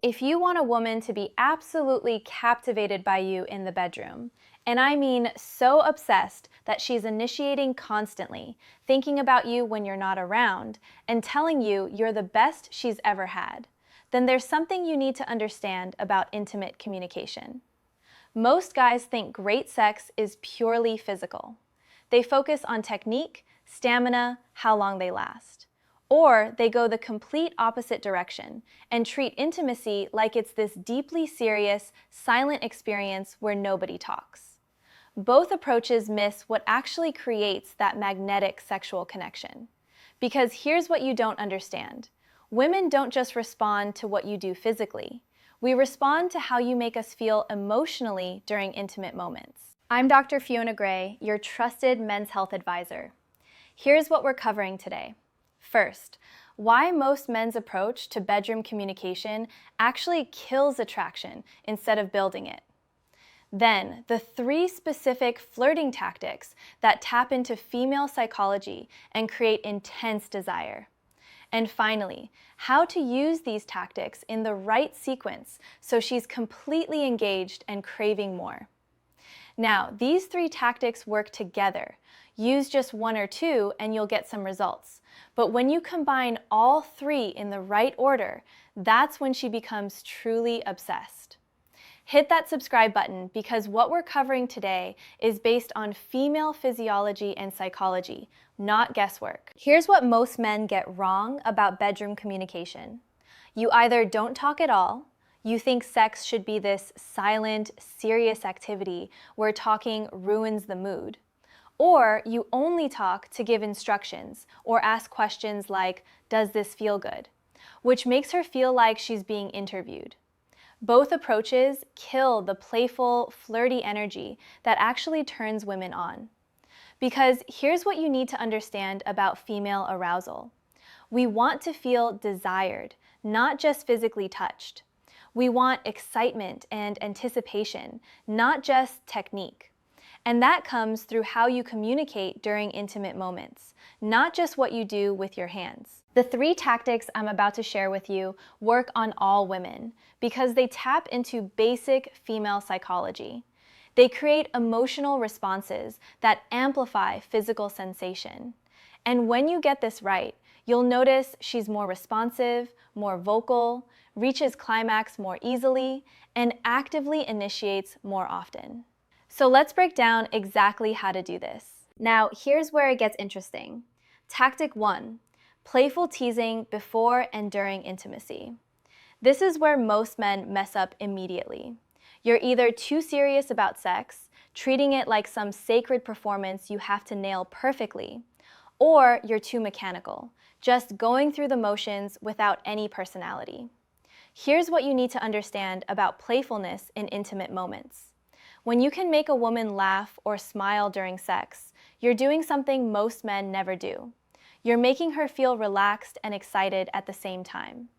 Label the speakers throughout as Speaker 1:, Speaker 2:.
Speaker 1: If you want a woman to be absolutely captivated by you in the bedroom, and I mean so obsessed that she's initiating constantly, thinking about you when you're not around, and telling you you're the best she's ever had, then there's something you need to understand about intimate communication. Most guys think great sex is purely physical. They focus on technique, stamina, how long they last. Or they go the complete opposite direction and treat intimacy like it's this deeply serious, silent experience where nobody talks. Both approaches miss what actually creates that magnetic sexual connection. Because here's what you don't understand. Women don't just respond to what you do physically. We respond to how you make us feel emotionally during intimate moments. I'm Dr. Fiona Gray, your trusted men's health advisor. Here's what we're covering today. First, why most men's approach to bedroom communication actually kills attraction instead of building it. Then, the 3 specific flirting tactics that tap into female psychology and create intense desire. And finally, how to use these tactics in the right sequence so she's completely engaged and craving more. Now, these 3 tactics work together. Use just 1 or 2 and you'll get some results. But when you combine all 3 in the right order, that's when she becomes truly obsessed. Hit that subscribe button because what we're covering today is based on female physiology and psychology, not guesswork. Here's what most men get wrong about bedroom communication. You either don't talk at all, you think sex should be this silent, serious activity where talking ruins the mood, or you only talk to give instructions or ask questions like, "Does this feel good?" which makes her feel like she's being interviewed. Both approaches kill the playful, flirty energy that actually turns women on. Because here's what you need to understand about female arousal. We want to feel desired, not just physically touched. We want excitement and anticipation, not just technique. And that comes through how you communicate during intimate moments, not just what you do with your hands. The 3 tactics I'm about to share with you work on all women because they tap into basic female psychology. They create emotional responses that amplify physical sensation. And when you get this right, you'll notice she's more responsive, more vocal, reaches climax more easily, and actively initiates more often. So let's break down exactly how to do this. Now, here's where it gets interesting. Tactic 1, playful teasing before and during intimacy. This is where most men mess up immediately. You're either too serious about sex, treating it like some sacred performance you have to nail perfectly, or you're too mechanical, just going through the motions without any personality. Here's what you need to understand about playfulness in intimate moments. When you can make a woman laugh or smile during sex, you're doing something most men never do. You're making her feel relaxed and excited at the same time.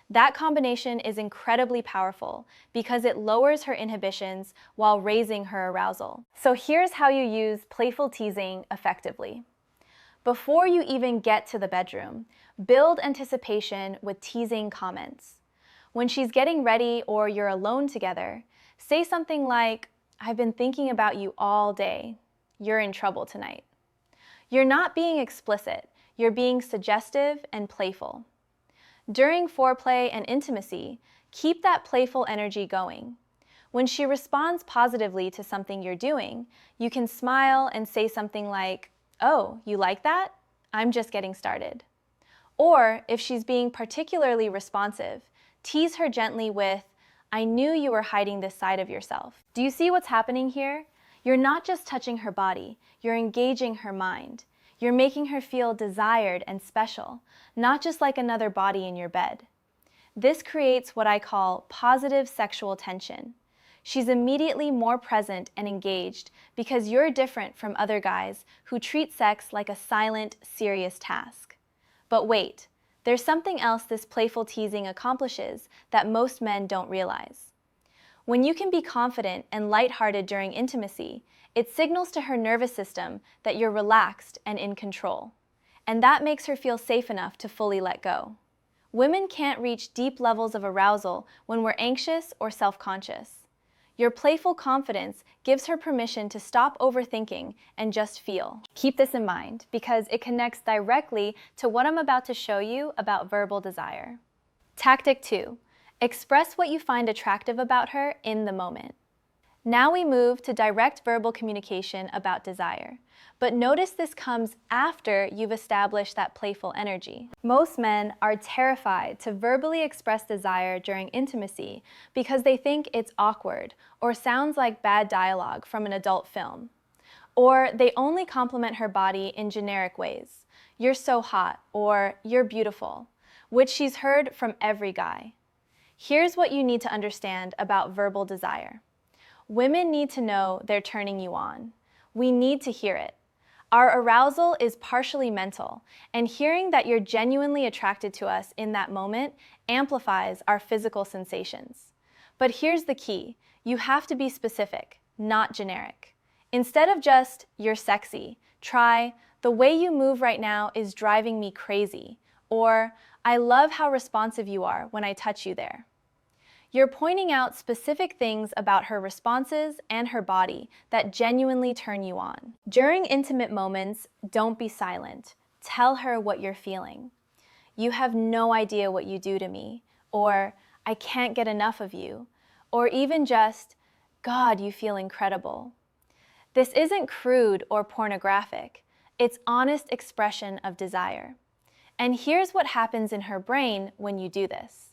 Speaker 1: That combination is incredibly powerful because it lowers her inhibitions while raising her arousal. So here's how you use playful teasing effectively. Before you even get to the bedroom, build anticipation with teasing comments. When she's getting ready or you're alone together, say something like, "I've been thinking about you all day. You're in trouble tonight." You're not being explicit, you're being suggestive and playful. During foreplay and intimacy, keep that playful energy going. When she responds positively to something you're doing, you can smile and say something like, "Oh, you like that? I'm just getting started." Or if she's being particularly responsive, tease her gently with, "I knew you were hiding this side of yourself." Do you see what's happening here? You're not just touching her body, you're engaging her mind. You're making her feel desired and special, not just like another body in your bed. This creates what I call positive sexual tension. She's immediately more present and engaged because you're different from other guys who treat sex like a silent, serious task. But wait, there's something else this playful teasing accomplishes that most men don't realize. When you can be confident and lighthearted during intimacy, it signals to her nervous system that you're relaxed and in control. And that makes her feel safe enough to fully let go. Women can't reach deep levels of arousal when we're anxious or self-conscious. Your playful confidence gives her permission to stop overthinking and just feel. Keep this in mind because it connects directly to what I'm about to show you about verbal desire. Tactic 2. Express what you find attractive about her in the moment. Now we move to direct verbal communication about desire. But notice this comes after you've established that playful energy. Most men are terrified to verbally express desire during intimacy because they think it's awkward or sounds like bad dialogue from an adult film. Or they only compliment her body in generic ways. "You're so hot," or "You're beautiful," which she's heard from every guy. Here's what you need to understand about verbal desire. Women need to know they're turning you on. We need to hear it. Our arousal is partially mental, and hearing that you're genuinely attracted to us in that moment amplifies our physical sensations. But here's the key. You have to be specific, not generic. Instead of just, "You're sexy," try, "The way you move right now is driving me crazy," or "I love how responsive you are when I touch you there." You're pointing out specific things about her responses and her body that genuinely turn you on. During intimate moments, don't be silent. Tell her what you're feeling. "You have no idea what you do to me," or "I can't get enough of you," or even just, "God, you feel incredible." This isn't crude or pornographic. It's honest expression of desire. And here's what happens in her brain when you do this.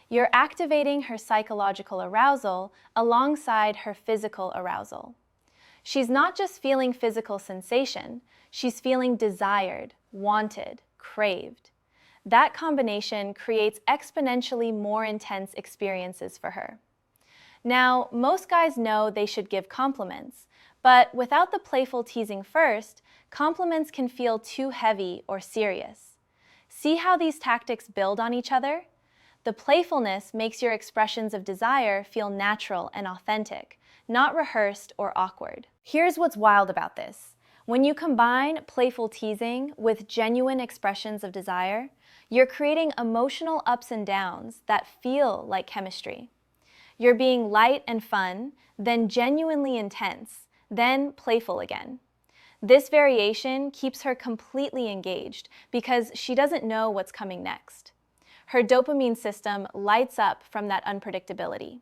Speaker 1: You're activating her psychological arousal alongside her physical arousal. She's not just feeling physical sensation, she's feeling desired, wanted, craved. That combination creates exponentially more intense experiences for her. Now, most guys know they should give compliments, but without the playful teasing first, compliments can feel too heavy or serious. See how these tactics build on each other? The playfulness makes your expressions of desire feel natural and authentic, not rehearsed or awkward. Here's what's wild about this. When you combine playful teasing with genuine expressions of desire, you're creating emotional ups and downs that feel like chemistry. You're being light and fun, then genuinely intense, then playful again. This variation keeps her completely engaged because she doesn't know what's coming next. Her dopamine system lights up from that unpredictability.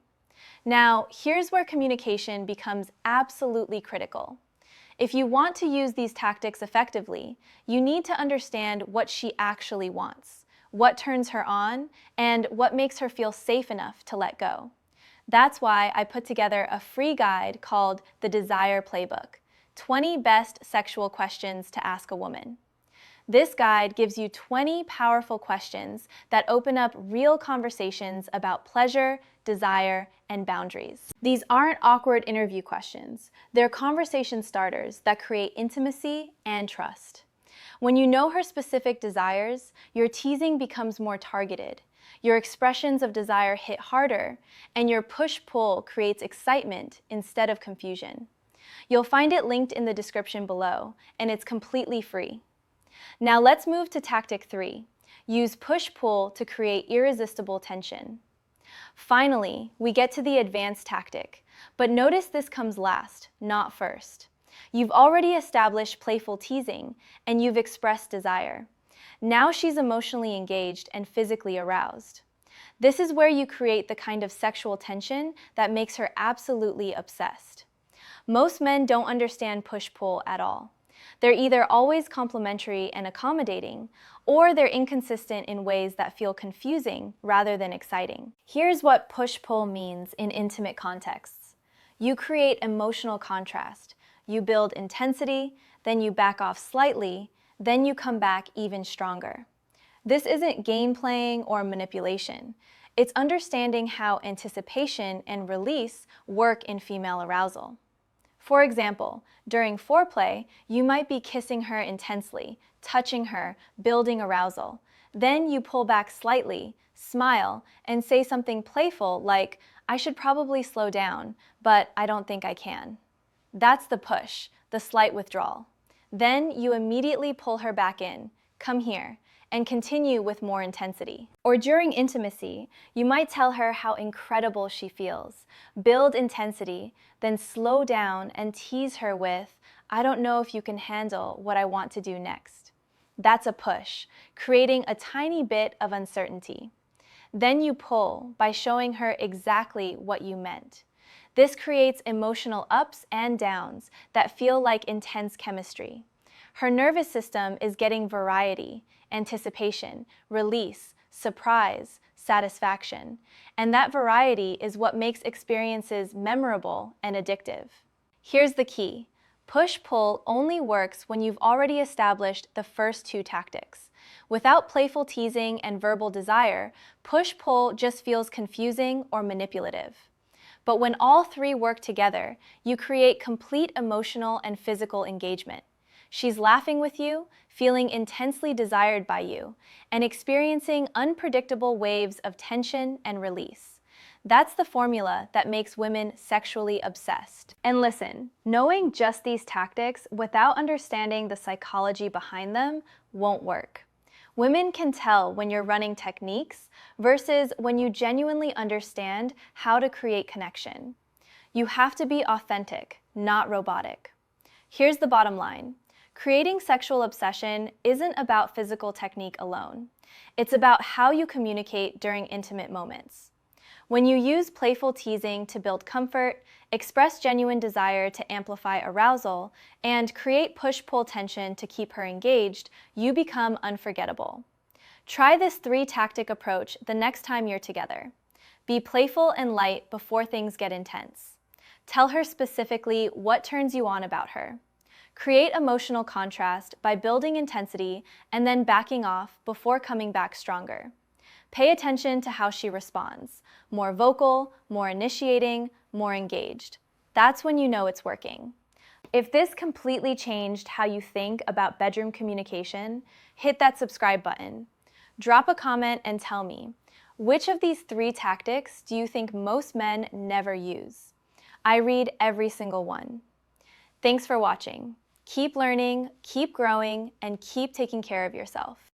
Speaker 1: Now, here's where communication becomes absolutely critical. If you want to use these tactics effectively, you need to understand what she actually wants, what turns her on, and what makes her feel safe enough to let go. That's why I put together a free guide called The Desire Playbook, 20 Best Sexual Questions to Ask a Woman. This guide gives you 20 powerful questions that open up real conversations about pleasure, desire, and boundaries. These aren't awkward interview questions. They're conversation starters that create intimacy and trust. When you know her specific desires, your teasing becomes more targeted. Your expressions of desire hit harder, and your push-pull creates excitement instead of confusion. You'll find it linked in the description below, and it's completely free. Now let's move to tactic 3. Use push-pull to create irresistible tension. Finally, we get to the advanced tactic, but notice this comes last, not first. You've already established playful teasing, and you've expressed desire. Now she's emotionally engaged and physically aroused. This is where you create the kind of sexual tension that makes her absolutely obsessed. Most men don't understand push-pull at all. They're either always complimentary and accommodating, or they're inconsistent in ways that feel confusing rather than exciting. Here's what push-pull means in intimate contexts. You create emotional contrast. You build intensity, then you back off slightly, then you come back even stronger. This isn't game playing or manipulation. It's understanding how anticipation and release work in female arousal. For example, during foreplay, you might be kissing her intensely, touching her, building arousal. Then you pull back slightly, smile, and say something playful like, "I should probably slow down, but I don't think I can." That's the push, the slight withdrawal. Then you immediately pull her back in. "Come here," and continue with more intensity. Or during intimacy, you might tell her how incredible she feels. Build intensity, then slow down and tease her with, "I don't know if you can handle what I want to do next." That's a push, creating a tiny bit of uncertainty. Then you pull by showing her exactly what you meant. This creates emotional ups and downs that feel like intense chemistry. Her nervous system is getting variety, anticipation, release, surprise, satisfaction, and that variety is what makes experiences memorable and addictive. Here's the key. Push-pull only works when you've already established the first two tactics. Without playful teasing and verbal desire, push-pull just feels confusing or manipulative. But when all three work together, you create complete emotional and physical engagement. She's laughing with you, feeling intensely desired by you, and experiencing unpredictable waves of tension and release. That's the formula that makes women sexually obsessed. And listen, knowing just these tactics without understanding the psychology behind them won't work. Women can tell when you're running techniques versus when you genuinely understand how to create connection. You have to be authentic, not robotic. Here's the bottom line. Creating sexual obsession isn't about physical technique alone. It's about how you communicate during intimate moments. When you use playful teasing to build comfort, express genuine desire to amplify arousal, and create push-pull tension to keep her engaged, you become unforgettable. Try this three-tactic approach the next time you're together. Be playful and light before things get intense. Tell her specifically what turns you on about her. Create emotional contrast by building intensity and then backing off before coming back stronger. Pay attention to how she responds. More vocal, more initiating, more engaged. That's when you know it's working. If this completely changed how you think about bedroom communication, hit that subscribe button. Drop a comment and tell me, which of these three tactics do you think most men never use? I read every single one. Thanks for watching. Keep learning, keep growing, and keep taking care of yourself.